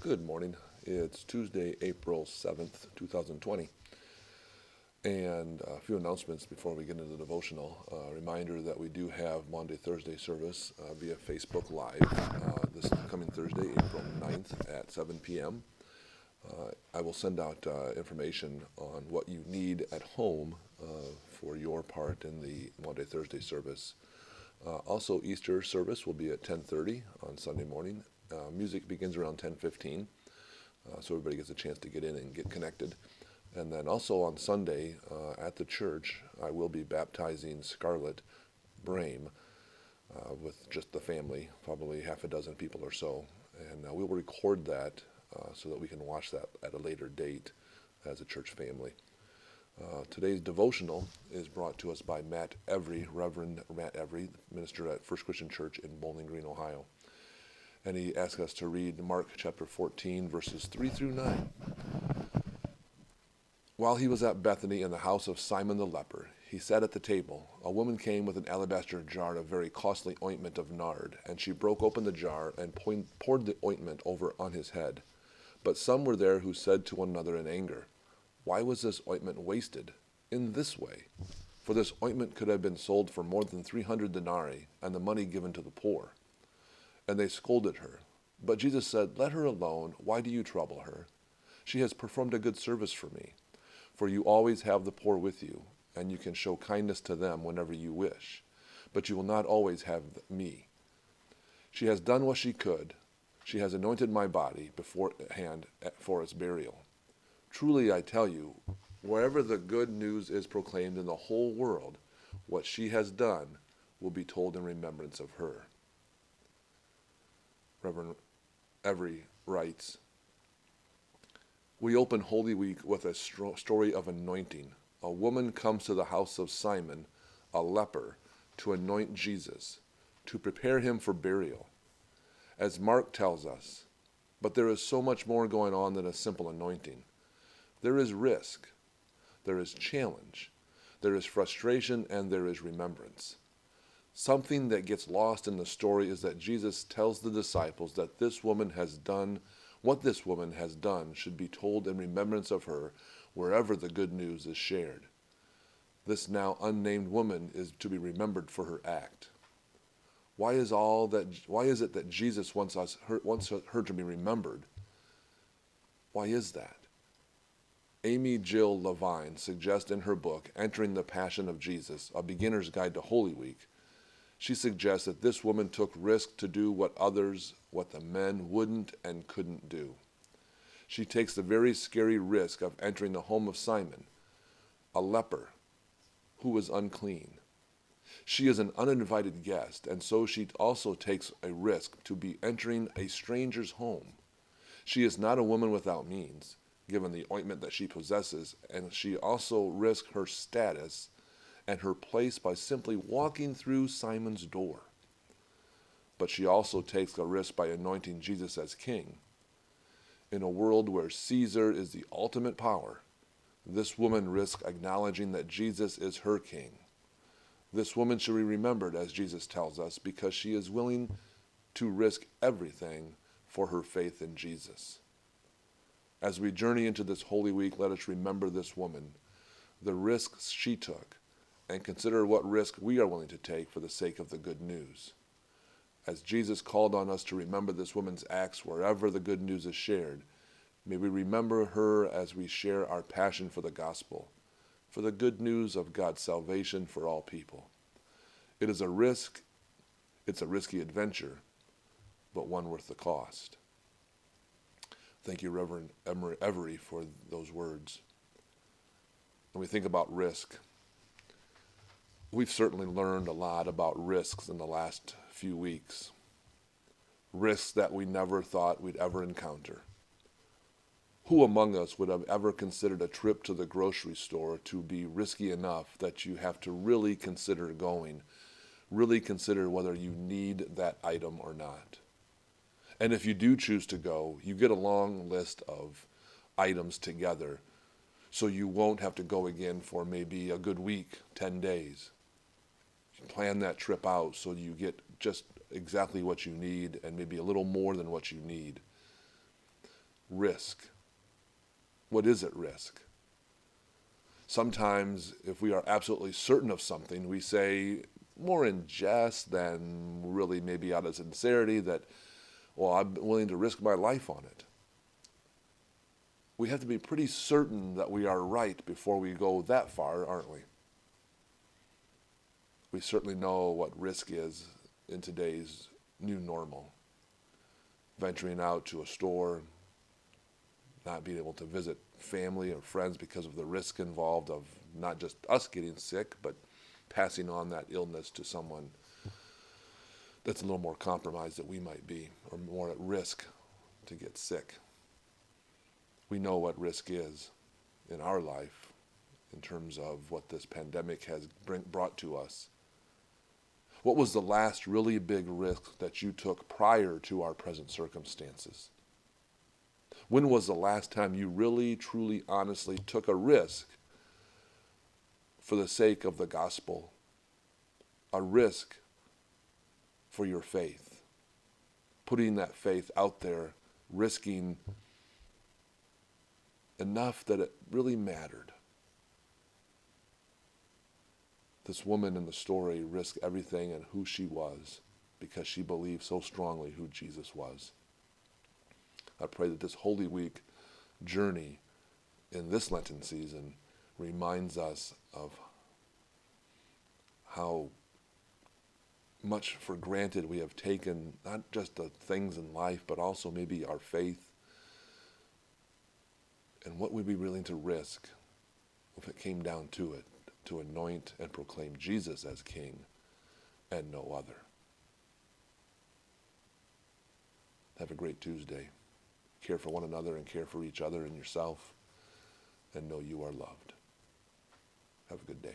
Good morning. It's Tuesday, April 7th, 2020. And a few announcements before we get into the devotional. Reminder that we do have Monday, Thursday service via Facebook Live this coming Thursday, April 9th at 7 p.m. I will send out information on what you need at home for your part in the Monday, Thursday service. Also, Easter service will be at 10:30 on Sunday morning. Music begins around 10:15, so everybody gets a chance to get in and get connected. And then also on Sunday at the church, I will be baptizing Scarlett Brame with just the family, probably half a dozen people or so. And we will record that so that we can watch that at a later date as a church family. Today's devotional is brought to us by Matt Every, Reverend Matt Every, minister at First Christian Church in Bowling Green, Ohio. And he asks us to read Mark chapter 14, verses 3 through 9. While he was at Bethany in the house of Simon the leper, he sat at the table. A woman came with an alabaster jar of very costly ointment of nard, and she broke open the jar and poured the ointment over on his head. But some were there who said to one another in anger, "Why was this ointment wasted in this way? For this ointment could have been sold for more than 300 denarii, and the money given to the poor." And they scolded her. But Jesus said, "Let her alone. Why do you trouble her? She has performed a good service for me. For you always have the poor with you, and you can show kindness to them whenever you wish. But you will not always have me. She has done what she could. She has anointed my body beforehand for its burial. Truly I tell you, wherever the good news is proclaimed in the whole world, what she has done will be told in remembrance of her." Reverend Every writes, "We open Holy Week with a story of anointing. A woman comes to the house of Simon, a leper, to anoint Jesus, to prepare him for burial. As Mark tells us, but there is so much more going on than a simple anointing. There is risk, there is challenge, there is frustration, and there is remembrance. Something that gets lost in the story is that Jesus tells the disciples that what this woman has done should be told in remembrance of her wherever the good news is shared. This now unnamed woman is to be remembered for her act. Why is it that Jesus wants her to be remembered? Why is that? Amy Jill Levine suggests in her book, Entering the Passion of Jesus, A Beginner's Guide to Holy Week, she suggests that this woman took risk to do what the men wouldn't and couldn't do. She takes the very scary risk of entering the home of Simon, a leper who was unclean. She is an uninvited guest, and so she also takes a risk to be entering a stranger's home. She is not a woman without means, given the ointment that she possesses, and she also risks her status and her place by simply walking through Simon's door. But she also takes a risk by anointing Jesus as king. In a world where Caesar is the ultimate power, this woman risks acknowledging that Jesus is her king. This woman should be remembered, as Jesus tells us, because she is willing to risk everything for her faith in Jesus. As we journey into this Holy Week, let us remember this woman, the risks she took, and consider what risk we are willing to take for the sake of the good news. As Jesus called on us to remember this woman's acts wherever the good news is shared, may we remember her as we share our passion for the gospel, for the good news of God's salvation for all people. It's a risky adventure, but one worth the cost. Thank you, Reverend Every, for those words. When we think about risk, we've certainly learned a lot about risks in the last few weeks. Risks that we never thought we'd ever encounter. Who among us would have ever considered a trip to the grocery store to be risky enough that you have to really consider going, really consider whether you need that item or not? And if you do choose to go, you get a long list of items together, so you won't have to go again for maybe a good week, 10 days. Plan that trip out so you get just exactly what you need and maybe a little more than what you need. risk. What is at risk? Sometimes, if we are absolutely certain of something, we say, more in jest than really maybe out of sincerity, that, well, I'm willing to risk my life on it. We have to be pretty certain that we are right before we go that far, aren't we? We certainly know what risk is in today's new normal. Venturing out to a store, not being able to visit family or friends because of the risk involved of not just us getting sick, but passing on that illness to someone that's a little more compromised than we might be, or more at risk to get sick. We know what risk is in our life in terms of what this pandemic has brought to us. What was the last really big risk that you took prior to our present circumstances? When was the last time you really, truly, honestly took a risk for the sake of the gospel? A risk for your faith. Putting that faith out there, risking enough that it really mattered. This woman in the story risked everything and who she was because she believed so strongly who Jesus was. I pray that this Holy Week journey in this Lenten season reminds us of how much for granted we have taken, not just the things in life, but also maybe our faith, and what we'd be willing to risk if it came down to it, to anoint and proclaim Jesus as King and no other. Have a great Tuesday. Care for one another and care for each other and yourself, and know you are loved. Have a good day.